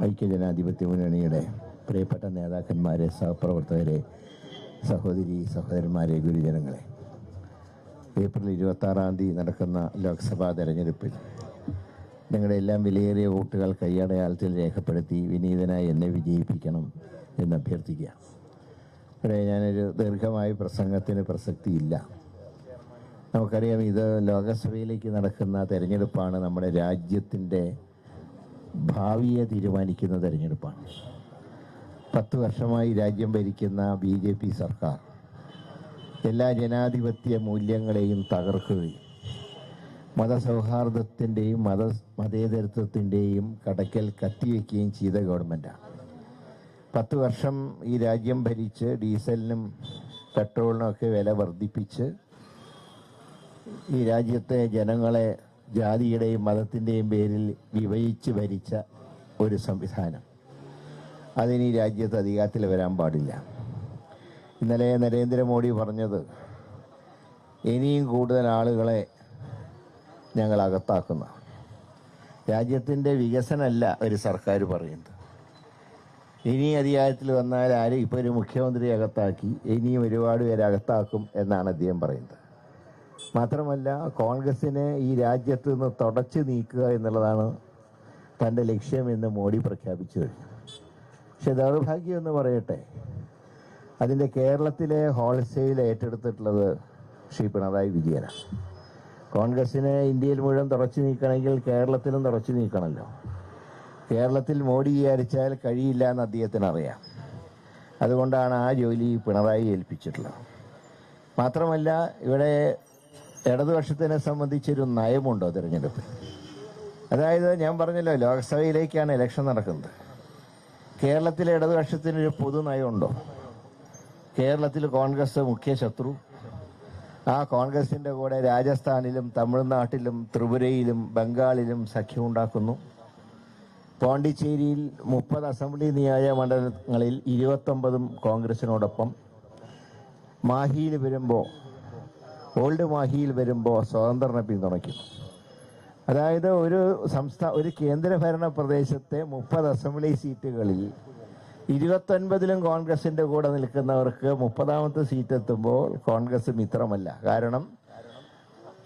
ഐക്യജനാധിപത്യ മുന്നണിയുടെ പ്രിയപ്പെട്ട നേതാക്കന്മാരെ, സഹപ്രവർത്തകരെ, സഹോദരി സഹോദരന്മാരെ, ഗുരുജനങ്ങളെ, ഏപ്രിൽ 26-ാം തീയതി നടക്കുന്ന ലോക്സഭാ തെരഞ്ഞെടുപ്പിൽ നിങ്ങളുടെ എല്ലാം വിലയേറിയ വോട്ടുകൾ കൈയടയാളത്തിൽ രേഖപ്പെടുത്തി വിനീതനായി എന്നെ വിജയിപ്പിക്കണം എന്ന് അഭ്യർത്ഥിക്കുക. ഇവിടെ ഞാനൊരു ദീർഘമായ പ്രസംഗത്തിന് പ്രസക്തിയില്ല. നമുക്കറിയാം, ഇത് ലോകസഭയിലേക്ക് നടക്കുന്ന തെരഞ്ഞെടുപ്പാണ്. നമ്മുടെ രാജ്യത്തിൻ്റെ ഭാവിയെ തീരുമാനിക്കുന്ന തെരഞ്ഞെടുപ്പാണ്. 10 വർഷമായി രാജ്യം ഭരിക്കുന്ന BJP സർക്കാർ എല്ലാ ജനാധിപത്യ മൂല്യങ്ങളെയും തകർക്കുകയും മതസൗഹാർദ്ദത്തിൻ്റെയും മതേതരത്വത്തിൻ്റെയും കടക്കൽ കത്തിവെക്കുകയും ചെയ്ത ഗവൺമെൻറ്റാണ്. 10 വർഷം ഈ രാജ്യം ഭരിച്ച് ഡീസലിനും പെട്രോളിനും ഒക്കെ വില വർദ്ധിപ്പിച്ച് ഈ രാജ്യത്തെ ജനങ്ങളെ ജാതിയുടെയും മതത്തിൻ്റെയും പേരിൽ വിഭജിച്ച് ഭരിച്ച ഒരു സംവിധാനം, അതിന് ഈ രാജ്യത്ത് അധികാരത്തിൽ വരാൻ പാടില്ല. ഇന്നലെ നരേന്ദ്രമോദി പറഞ്ഞത്, ഇനിയും കൂടുതൽ ആളുകളെ ഞങ്ങൾ അകത്താക്കുന്ന. രാജ്യത്തിൻ്റെ വികസനമല്ല ഒരു സർക്കാർ പറയുന്നത്. ഇനി അധികാരത്തിൽ വന്നാൽ ആരും, ഇപ്പോൾ ഒരു മുഖ്യമന്ത്രി അകത്താക്കി, ഇനിയും ഒരുപാട് പേരെ അകത്താക്കും എന്നാണ് അദ്ദേഹം പറയുന്നത്. മാത്രമല്ല, കോൺഗ്രസിനെ ഈ രാജ്യത്ത് നിന്ന് തുടച്ചു നീക്കുക എന്നുള്ളതാണ് തൻ്റെ ലക്ഷ്യമെന്ന് മോഡി പ്രഖ്യാപിച്ചു കഴിഞ്ഞു. പക്ഷെ ദൗർഭാഗ്യം എന്ന് പറയട്ടെ, അതിൻ്റെ കേരളത്തിലെ ഹോൾസെയിൽ ഏറ്റെടുത്തിട്ടുള്ളത് ശ്രീ പിണറായി വിജയനാണ്. കോൺഗ്രസിനെ ഇന്ത്യയിൽ മുഴുവൻ തുടച്ചു നീക്കണമെങ്കിൽ കേരളത്തിലും തുടച്ചു നീക്കണമല്ലോ. കേരളത്തിൽ മോഡി വിചാരിച്ചാൽ കഴിയില്ല എന്ന് അദ്ദേഹത്തിന് അറിയാം. അതുകൊണ്ടാണ് ആ ജോലി പിണറായി ഏൽപ്പിച്ചിട്ടുള്ളത്. മാത്രമല്ല, ഇവിടെ ഇടതുപക്ഷത്തിനെ സംബന്ധിച്ചൊരു നയമുണ്ടോ തിരഞ്ഞെടുപ്പിൽ? അതായത്, ഞാൻ പറഞ്ഞല്ലോ, ലോക്സഭയിലേക്കാണ് ഇലക്ഷൻ നടക്കുന്നത്. കേരളത്തിലെ ഇടതുപക്ഷത്തിനൊരു പൊതു നയമുണ്ടോ? കേരളത്തിൽ കോൺഗ്രസ് മുഖ്യ ശത്രു. ആ കോൺഗ്രസിൻ്റെ കൂടെ രാജസ്ഥാനിലും തമിഴ്നാട്ടിലും ത്രിപുരയിലും ബംഗാളിലും സഖ്യമുണ്ടാക്കുന്നു. പോണ്ടിച്ചേരിയിൽ 30 അസംബ്ലി നിയോജക മണ്ഡലങ്ങളിൽ 29 കോൺഗ്രസിനോടൊപ്പം. മാഹിയിൽ വരുമ്പോൾ, ഓൾഡ് മാഹിയിൽ വരുമ്പോൾ സ്വതന്ത്രനെ പിന്തുണയ്ക്കുന്നു. അതായത് ഒരു കേന്ദ്രഭരണ പ്രദേശത്തെ 30 അസംബ്ലി സീറ്റുകളിൽ 29ലും കോൺഗ്രസിൻ്റെ കൂടെ നിൽക്കുന്നവർക്ക് 30ാമത്തെ സീറ്റ് എത്തുമ്പോൾ കോൺഗ്രസ് മിത്രമല്ല. കാരണം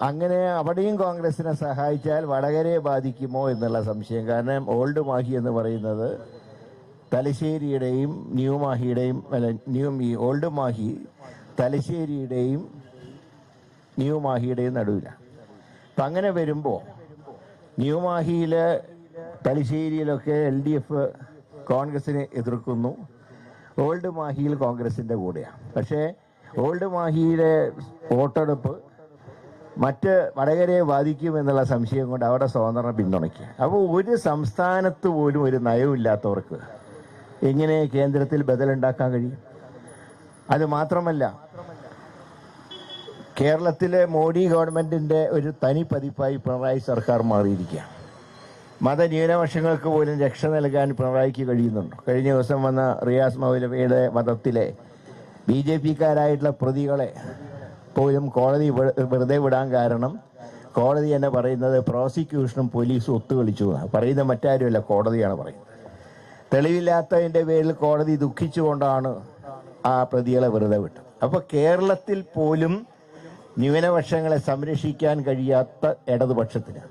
അങ്ങനെ അവിടെയും കോൺഗ്രസിനെ സഹായിച്ചാൽ വടകരയെ ബാധിക്കുമോ എന്നുള്ള സംശയം. കാരണം ഓൾഡ് മാഹി എന്ന് പറയുന്നത് തലശ്ശേരിയുടെയും ന്യൂ മാഹിയുടെയും ഓൾഡ് മാഹി തലശ്ശേരിയുടെയും ന്യൂ മാഹിയുടെയും നടുവിലാണ്. അപ്പം അങ്ങനെ വരുമ്പോൾ ന്യൂ മാഹിയിൽ തലശ്ശേരിയിലൊക്കെ LDF കോൺഗ്രസിനെ എതിർക്കുന്നു, ഓൾഡ് മാഹിയിൽ കോൺഗ്രസിൻ്റെ കൂടെയാണ്. പക്ഷേ ഓൾഡ് മാഹിയിലെ വോട്ടെടുപ്പ് മറ്റ് വടകരയെ ബാധിക്കുമെന്നുള്ള സംശയം കൊണ്ട് അവിടെ സ്വതന്ത്രനെ പിന്തുണയ്ക്കുക. അപ്പോൾ ഒരു സംസ്ഥാനത്ത് പോലും ഒരു നയമില്ലാത്തവർക്ക് എങ്ങനെ കേന്ദ്രത്തിൽ ബദലുണ്ടാക്കാൻ കഴിയും? അത് മാത്രമല്ല, കേരളത്തിലെ മോഡി ഗവൺമെൻറ്റിൻ്റെ ഒരു തനി പതിപ്പായി പിണറായി സർക്കാർ മാറിയിരിക്കുകയാണ്. മതന്യൂനപക്ഷങ്ങൾക്ക് പോലും രക്ഷ നൽകാൻ പിണറായിക്ക് കഴിയുന്നുണ്ട്. കഴിഞ്ഞ ദിവസം വന്ന റിയാസ് മൗലവിയുടെ മതത്തിലെ BJPക്കാരായിട്ടുള്ള പ്രതികളെ പോലും കോടതി വെറുതെ വിടാൻ കാരണം കോടതി തന്നെ പറയുന്നത് പ്രോസിക്യൂഷനും പോലീസും ഒത്തുകളിച്ചു എന്നാണ് പറയുന്നത്. മറ്റാരുമല്ല, കോടതിയാണ് പറയുന്നത്. തെളിവില്ലാത്തതിൻ്റെ പേരിൽ കോടതി ദുഃഖിച്ചുകൊണ്ടാണ് ആ പ്രതികളെ വെറുതെ വിട്ടത്. അപ്പോൾ കേരളത്തിൽ പോലും ന്യൂനപക്ഷങ്ങളെ സംരക്ഷിക്കാൻ കഴിയാത്ത ഇടതുപക്ഷത്തിന്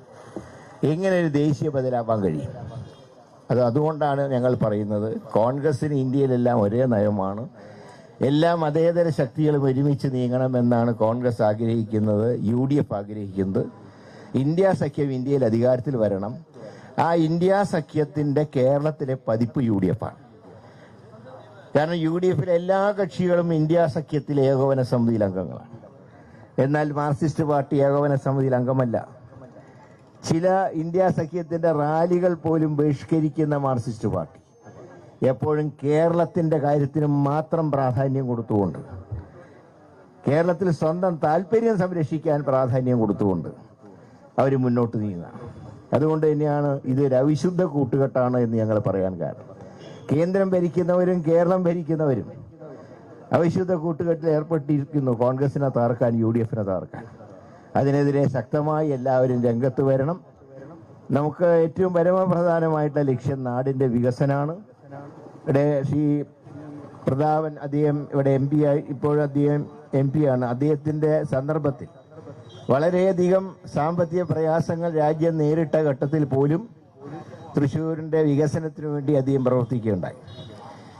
എങ്ങനെ ഒരു ദേശീയ ബദലാവാൻ കഴിയും? അതുകൊണ്ടാണ് ഞങ്ങൾ പറയുന്നത്, കോൺഗ്രസിന് ഇന്ത്യയിലെല്ലാം ഒരേ നയമാണ്. എല്ലാ മതേതര ശക്തികളും ഒരുമിച്ച് നീങ്ങണമെന്നാണ് കോൺഗ്രസ് ആഗ്രഹിക്കുന്നത്, UDF ആഗ്രഹിക്കുന്നത്. ഇന്ത്യ സഖ്യം ഇന്ത്യയിൽ അധികാരത്തിൽ വരണം. ആ ഇന്ത്യ സഖ്യത്തിൻ്റെ കേരളത്തിലെ പതിപ്പ് UDF ആണ്. കാരണം UDFിലെ എല്ലാ കക്ഷികളും ഇന്ത്യ സഖ്യത്തിലെ ഏകോപന സമിതിയിൽ അംഗങ്ങളാണ്. എന്നാൽ മാർക്സിസ്റ്റ് പാർട്ടി ഏകോപന സമിതിയിൽ അംഗമല്ല. ചില ഇന്ത്യ സഖ്യത്തിൻ്റെ റാലികൾ പോലും ബഹിഷ്കരിക്കുന്ന മാർക്സിസ്റ്റ് പാർട്ടി എപ്പോഴും കേരളത്തിൻ്റെ കാര്യത്തിന് മാത്രം പ്രാധാന്യം കൊടുത്തുകൊണ്ട്, കേരളത്തിൽ സ്വന്തം താല്പര്യം സംരക്ഷിക്കാൻ പ്രാധാന്യം കൊടുത്തുകൊണ്ട് അവർ മുന്നോട്ട് നീങ്ങുക. അതുകൊണ്ട് തന്നെയാണ് ഇതൊരു അവിശുദ്ധ കൂട്ടുകെട്ടാണ് എന്ന് ഞങ്ങൾ പറയാൻ കാരണം. കേന്ദ്രം ഭരിക്കുന്നവരും കേരളം ഭരിക്കുന്നവരും അവിശുദ്ധ കൂട്ടുകെട്ടിൽ ഏർപ്പെട്ടിരിക്കുന്നു കോൺഗ്രസിനെ തകർക്കാൻ, UDF-നെ തകർക്കാൻ. അതിനെതിരെ ശക്തമായി എല്ലാവരും രംഗത്ത് വരണം. നമുക്ക് ഏറ്റവും പരമപ്രധാനമായിട്ടുള്ള ലക്ഷ്യം നാടിൻ്റെ വികസനമാണ്. ഇവിടെ ശ്രീ പ്രതാപൻ അദ്ദേഹം ഇവിടെ MP ആയി, ഇപ്പോഴും അദ്ദേഹം MP ആണ്. അദ്ദേഹത്തിൻ്റെ സന്ദർഭത്തിൽ വളരെയധികം സാമ്പത്തിക പ്രയാസങ്ങൾ രാജ്യം നേരിട്ട ഘട്ടത്തിൽ പോലും തൃശ്ശൂരിൻ്റെ വികസനത്തിന് വേണ്ടി അദ്ദേഹം പ്രവർത്തിക്കുകയുണ്ടായി.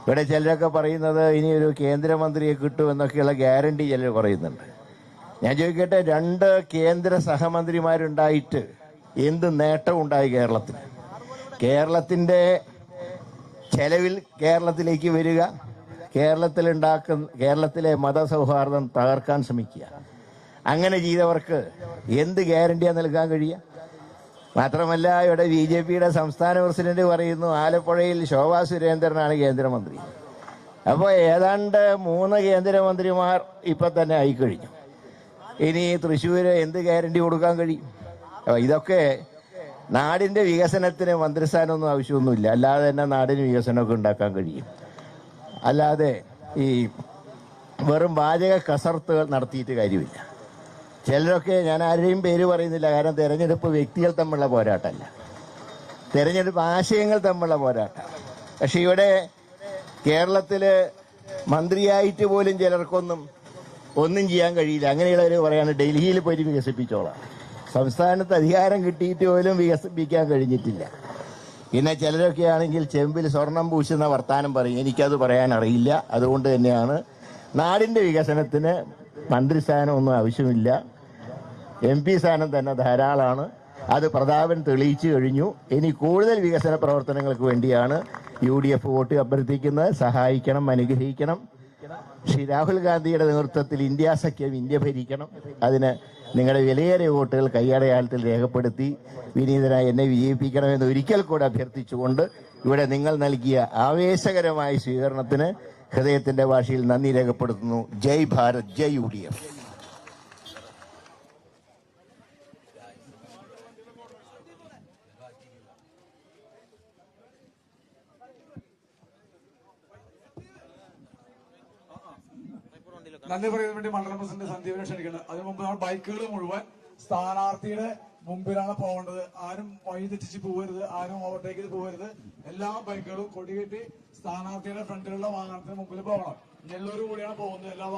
ഇവിടെ ചിലരൊക്കെ പറയുന്നത് ഇനിയൊരു കേന്ദ്രമന്ത്രിയെ കിട്ടുമെന്നൊക്കെയുള്ള ഗ്യാരണ്ടി ചിലർ പറയുന്നുണ്ട്. ഞാൻ ചോദിക്കട്ടെ, 2 കേന്ദ്ര സഹമന്ത്രിമാരുണ്ടായിട്ട് എന്ത് നേട്ടം ഉണ്ടായി കേരളത്തിന്? കേരളത്തിൻ്റെ ചെലവിൽ കേരളത്തിലേക്ക് വരിക, കേരളത്തിലെ മതസൗഹാർദ്ദം തകർക്കാൻ ശ്രമിക്കുക. അങ്ങനെ ചെയ്തവർക്ക് എന്ത് ഗ്യാരണ്ടിയാണ് നൽകാൻ കഴിയുക? മാത്രമല്ല, ഇവിടെ BJP-യുടെ സംസ്ഥാന പ്രസിഡന്റ് പറയുന്നു ആലപ്പുഴയിൽ ശോഭാ സുരേന്ദ്രനാണ് കേന്ദ്രമന്ത്രി. അപ്പോൾ ഏതാണ്ട് 3 കേന്ദ്രമന്ത്രിമാർ ഇപ്പം തന്നെ ആയിക്കഴിഞ്ഞു. ഇനി തൃശ്ശൂർ എന്ത് ഗ്യാരണ്ടി കൊടുക്കാൻ കഴിയും? ഇതൊക്കെ നാടിൻ്റെ വികസനത്തിന് മന്ത്രിസ്ഥാനമൊന്നും ആവശ്യമൊന്നുമില്ല. അല്ലാതെ തന്നെ നാടിന് വികസനമൊക്കെ ഉണ്ടാക്കാൻ കഴിയും. അല്ലാതെ ഈ വെറും വാചക കസർത്തുകൾ നടത്തിയിട്ട് കാര്യമില്ല. ചിലരൊക്കെ, ഞാൻ ആരുടെയും പേര് പറയുന്നില്ല, കാരണം തെരഞ്ഞെടുപ്പ് വ്യക്തികൾ തമ്മിലുള്ള പോരാട്ടമല്ല, തെരഞ്ഞെടുപ്പ് ആശയങ്ങൾ തമ്മിലുള്ള പോരാട്ടം. പക്ഷെ ഇവിടെ കേരളത്തിൽ മന്ത്രിയായിട്ട് പോലും ചിലർക്കൊന്നും ഒന്നും ചെയ്യാൻ കഴിയില്ല. അങ്ങനെയുള്ളവർ പറയാണ് ഡൽഹിയിൽ പോയിട്ട് വികസിപ്പിച്ചോളാം. സംസ്ഥാനത്ത് അധികാരം കിട്ടിയിട്ട് പോലും വികസിപ്പിക്കാൻ കഴിഞ്ഞിട്ടില്ല. പിന്നെ ചിലരൊക്കെ ആണെങ്കിൽ ചെമ്പിൽ സ്വർണം പൂശുന്ന വർത്താനം പറയും. എനിക്കത് പറയാൻ അറിയില്ല. അതുകൊണ്ട് തന്നെയാണ് നാടിൻ്റെ വികസനത്തിന് മന്ത്രിസ്ഥാനമൊന്നും ആവശ്യമില്ല, MP സ്ഥാനം തന്നെ ധാരാളമാണ്. അത് പ്രതാപൻ തെളിയിച്ചു കഴിഞ്ഞു. ഇനി കൂടുതൽ വികസന പ്രവർത്തനങ്ങൾക്ക് വേണ്ടിയാണ് UDF വോട്ട് അഭ്യർത്ഥിക്കുന്നത്. സഹായിക്കണം, അനുഗ്രഹിക്കണം. ശ്രീ രാഹുൽ ഗാന്ധിയുടെ നേതൃത്വത്തിൽ ഇന്ത്യ സഖ്യം ഇന്ത്യ ഭരിക്കണം. അതിന് നിങ്ങളുടെ വിലയേറിയ വോട്ടുകൾ കൈയടയാളത്തിൽ രേഖപ്പെടുത്തി വിനീതനായി എന്നെ വിജയിപ്പിക്കണമെന്ന് ഒരിക്കൽ കൂടെ അഭ്യർത്ഥിച്ചുകൊണ്ട് ഇവിടെ നിങ്ങൾ നൽകിയ ആവേശകരമായ സ്വീകരണത്തിന് ഹൃദയത്തിന്റെ ഭാഷയിൽ നന്ദി രേഖപ്പെടുത്തുന്നു. ജയ് ഭാരത്, ജയ് UDF. നന്ദി പറയുന്നതിന് വേണ്ടി മണ്ഡലം പ്രസിഡന്റ് സന്ദീപിനെ ക്ഷണിക്കുന്നത്. അതിനു മുമ്പ് നമ്മൾ ബൈക്കുകൾ മുഴുവൻ സ്ഥാനാർത്ഥിയുടെ മുമ്പിലാണ് പോകേണ്ടത്. ആരും വഴി തെറ്റിച്ച് പോകരുത്, ആരും ഓവർടേക്ക് ചെയ്ത് പോകരുത്. എല്ലാ ബൈക്കുകളും കൊടികെട്ടി സ്ഥാനാർത്ഥിയുടെ ഫ്രണ്ടിലുള്ള വാഹനത്തിന് മുമ്പിൽ പോകണം. എല്ലാവരും കൂടിയാണ് പോകുന്നത്. എല്ലാ